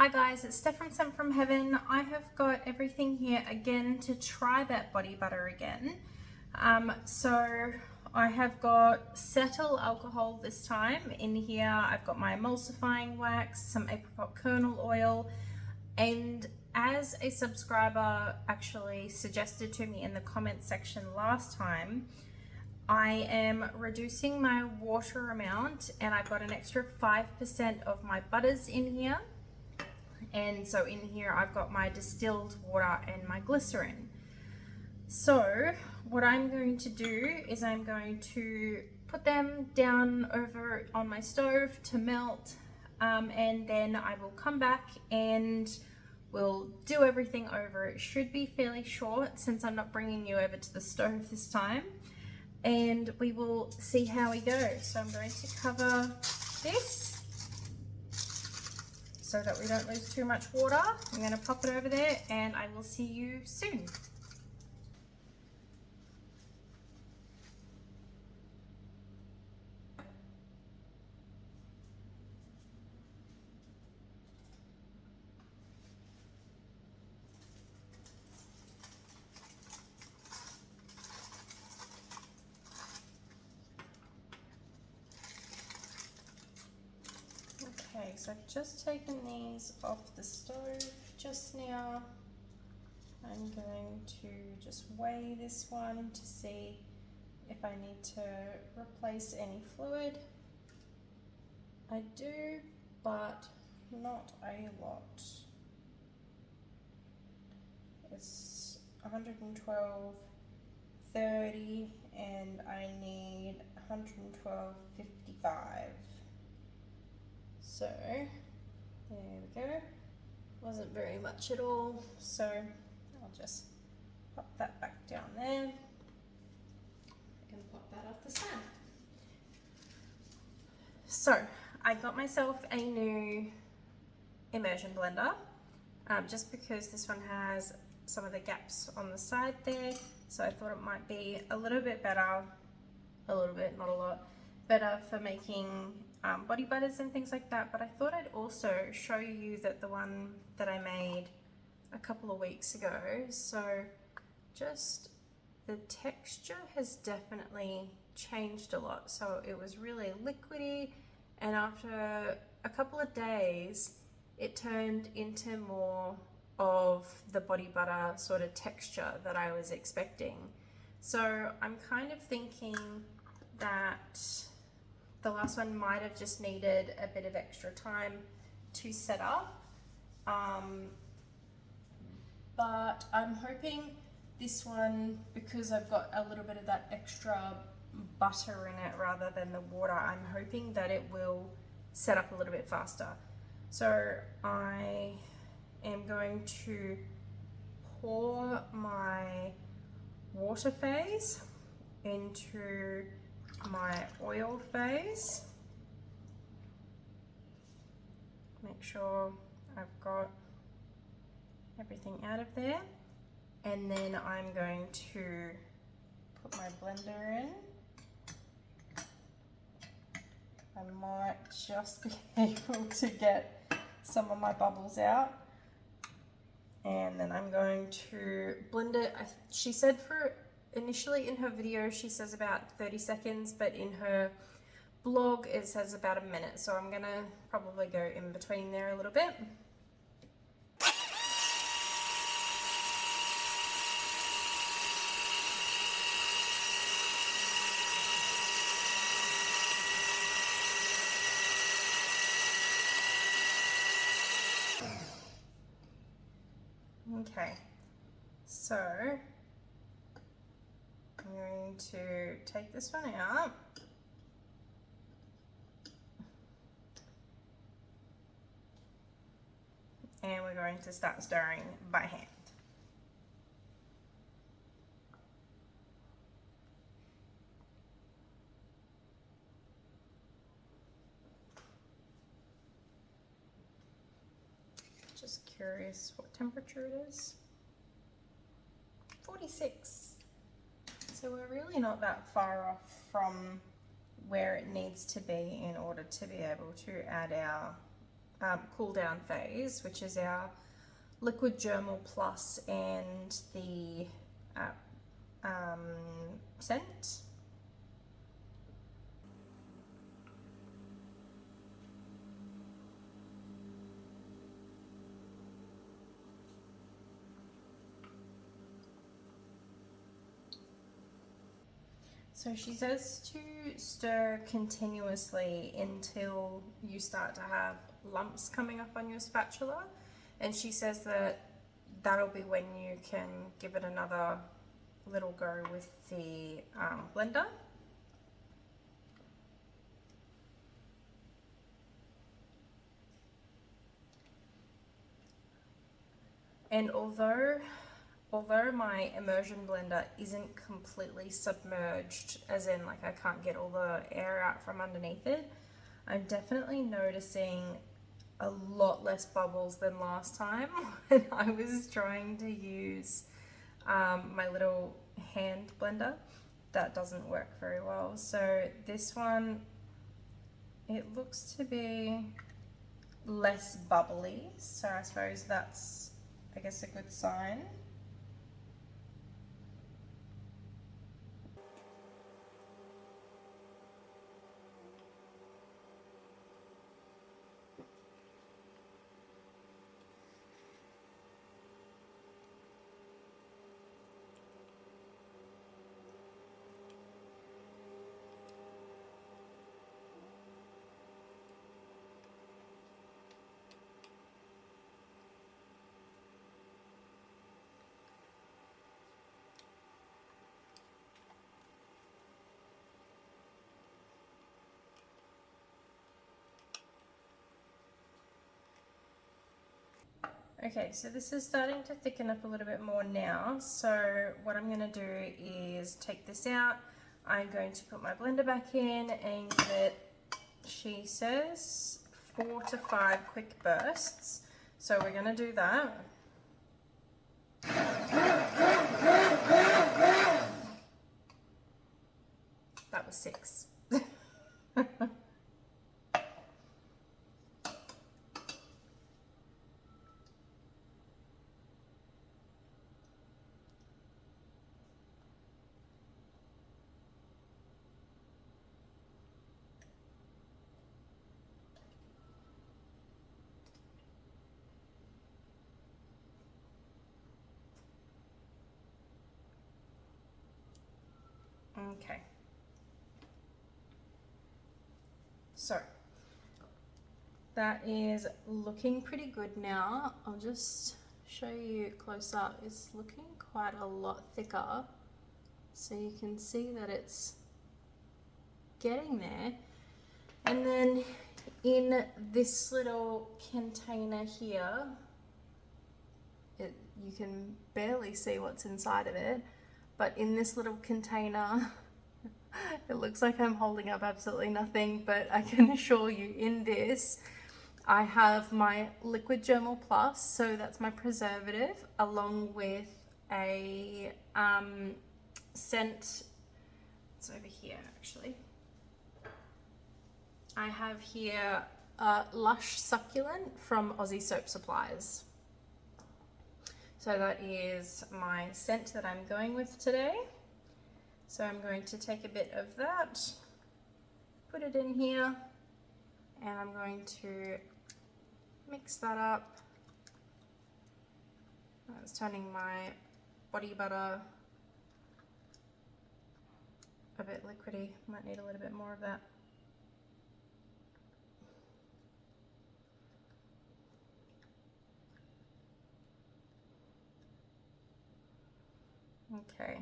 Hi guys, it's Steph from Sent from Heaven. I have got everything here again to try that body butter again. So I have got Cetyl alcohol this time in here. I've got my emulsifying wax, some apricot kernel oil, and as a subscriber actually suggested to me in the comment section last time, I am reducing my water amount and I've got an extra 5% of my butters in here. And so in here I've got my distilled water and my glycerin. So what I'm going to do is I'm going to put them down over on my stove to melt, and then I will come back and we'll do everything over. It should be fairly short since I'm not bringing you over to the stove this time, and we will see how we go. So I'm going to cover this so that we don't lose too much water. I'm going to pop it over there and I will see you soon. Okay, so I've just taken these off the stove just now. I'm going to just weigh this one to see if I need to replace any fluid. I do, but not a lot. It's 112.30 and I need 112.55. So there we go. Wasn't very much at all, so I'll just pop that back down there and pop that off the side. So I got myself a new immersion blender, just because this one has some of the gaps on the side there, so I thought it might be a little bit better, a little bit, not a lot, better for making body butters and things like that. But I thought I'd also show you that the one that I made a couple of weeks ago, so just the texture has definitely changed a lot. So it was really liquidy, and after a couple of days it turned into more of the body butter sort of texture that I was expecting. So I'm kind of thinking that the last one might have just needed a bit of extra time to set up, but I'm hoping this one, because I've got a little bit of that extra butter in it rather than the water, I'm hoping that it will set up a little bit faster. So I am going to pour my water phase into my oil phase. Make sure I've got everything out of there, and then I'm going to put my blender in. I might just be able to get some of my bubbles out, and then I'm going to blend it. She said for initially in her video she says about 30 seconds, but in her blog it says about a minute, so I'm gonna probably go in between there a little bit. Okay, so I'm going to take this one out. And we're going to start stirring by hand. Just curious what temperature it is. 46. So we're really not that far off from where it needs to be in order to be able to add our cool down phase, which is our liquid germal plus and the scent. So she says to stir continuously until you start to have lumps coming up on your spatula, and she says that that'll be when you can give it another little go with the blender. And although my immersion blender isn't completely submerged, as in like I can't get all the air out from underneath it, I'm definitely noticing a lot less bubbles than last time when I was trying to use my little hand blender. That doesn't work very well. So this one, it looks to be less bubbly, so I suppose that's, I guess, a good sign. Okay, so this is starting to thicken up a little bit more now. So what I'm going to do is take this out. I'm going to put my blender back in and give it, she says, 4 to 5 quick bursts. So we're going to do that. That was 6. Okay. So that is looking pretty good now. I'll just show you close up. It's looking quite a lot thicker. So you can see that it's getting there. And then in this little container here, you can barely see what's inside of it, but in this little container, it looks like I'm holding up absolutely nothing, but I can assure you in this, I have my liquid germal plus, so that's my preservative, along with a scent. It's over here actually. I have here Lush succulent from Aussie Soap Supplies. So that is my scent that I'm going with today. So I'm going to take a bit of that, put it in here, and I'm going to mix that up. That's turning my body butter a bit liquidy. Might need a little bit more of that. Okay.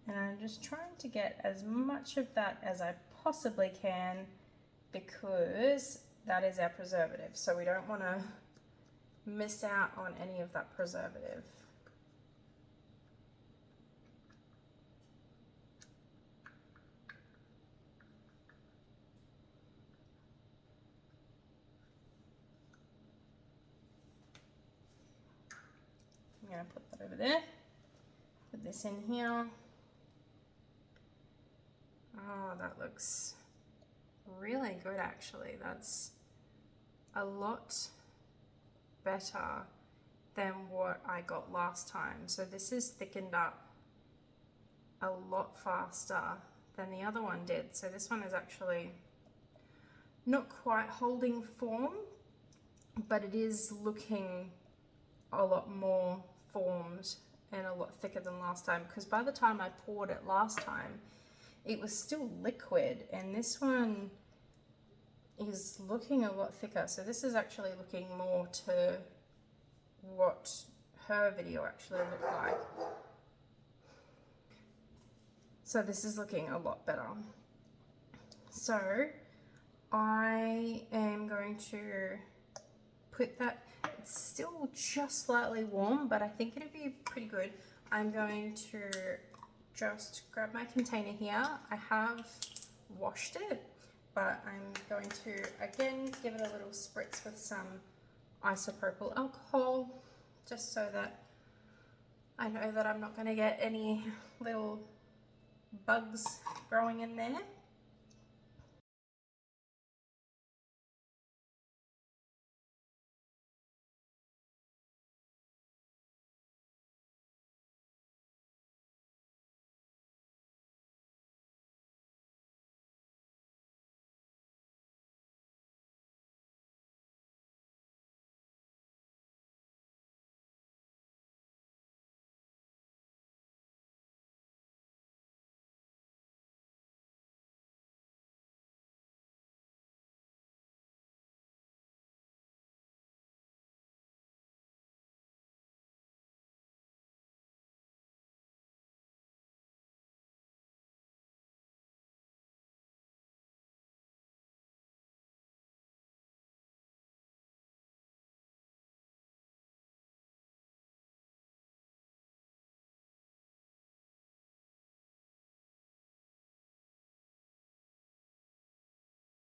And I'm just trying to get as much of that as I possibly can, because that is our preservative. So we don't want to miss out on any of that preservative. I'm going to put that over there. Put this in here. Oh, that looks really good actually. That's a lot better than what I got last time. So this is thickened up a lot faster than the other one did. So this one is actually not quite holding form, but it is looking a lot more formed and a lot thicker than last time, because by the time I poured it last time, it was still liquid, and this one is looking a lot thicker. So this is actually looking more to what her video actually looked like. So this is looking a lot better. So I am going to put that, it's still just slightly warm, but I think it'll be pretty good. I'm going to just grab my container here. I have washed it, but I'm going to again give it a little spritz with some isopropyl alcohol, just so that I know that I'm not going to get any little bugs growing in there.